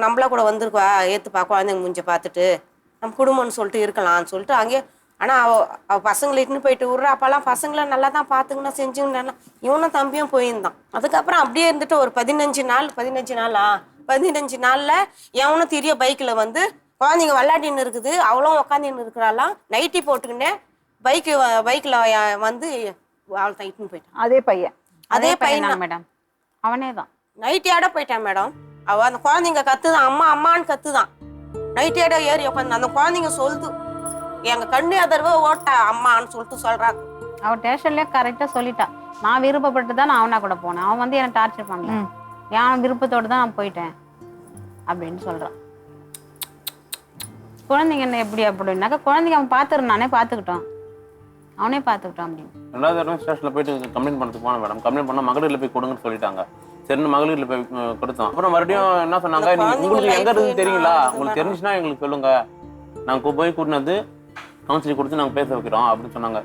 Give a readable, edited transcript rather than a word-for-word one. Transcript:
நம்மளா கூட வந்துருக்கா ஏற்றுப்பா குழந்தைங்க முடிஞ்ச பார்த்துட்டு நம்ம குடும்பம்னு சொல்லிட்டு இருக்கலாம்னு சொல்லிட்டு அங்கேயே. ஆனால் அவள் பசங்களை இட்டுன்னு போயிட்டு விட்றா. அப்போல்லாம் பசங்களை நல்லா தான் பார்த்துக்கணும் செஞ்சுங்கன்னா இவனும் தம்பியும் போயிருந்தான். அதுக்கப்புறம் அப்படியே இருந்துட்டு ஒரு 15 நாளில் எவனும் தெரிய பைக்கில் வந்து குழந்தைங்க விளையாடின்னு இருக்குது, அவளும் உக்காந்துன்னு இருக்கிறாளாம். நைட்டி போட்டுக்கின்னே பைக்கில் வந்து அவள் தான் இட்டுன்னு போயிட்டான். அதே பையன் தான் மேடம், அவனே தான் நைட்டியாட போயிட்டான் மேடம். அவள் அந்த குழந்தைங்க கத்துதான், அம்மா அம்மான்னு கத்துதான். நைட்டியாட ஏறி உட்காந்து அந்த குழந்தைங்க சொல்லுது, எங்க கண்ணு அதர்வ ஓட்டா அம்மான்னு சொல்லிட்டு சொல்றாங்க. அவ ஸ்டேஷன்லயே கரெக்டா சொல்லிட்டா, நான் விருப்பப்பட்டு தான் நான் அவனா கூட போனேன், அவன் வந்து என்ன டார்ச்சர் பண்ணல, என் விருப்பத்தோட தான் நான் போயிட்டேன் அப்படின்னு சொல்றான். குழந்தைங்க என்ன எப்படி அப்படின்னாக்கா, குழந்தைங்க அவன் பாத்துருந்தானே, பாத்துக்கிட்டோம், அவனே பாத்துக்கிட்டான் அப்படின்னு. 2வது தடவை ஸ்டேஷன்ல போயிட்டு கம்ப்ளைண்ட் பண்ணதுக்கு போனேன் மேடம். கம்ப்ளைண்ட் பண்ணா மகளிர்ல போய் கொடுங்கன்னு சொல்லிட்டாங்க. சரின்னு மகளிர்ல போய் கொடுத்தோம். அப்புறம் மறுபடியும் என்ன சொன்னாங்க, உங்களுக்கு எங்க இருக்கு தெரியுங்களா, உங்களுக்கு தெரிஞ்சுன்னா எங்களுக்கு சொல்லுங்க, நாங்க போய் கூட்டினது கவுன்சிலிங் கொடுத்து நாங்க பேச வைக்கிறோம் அப்படின்னு சொன்னாங்க.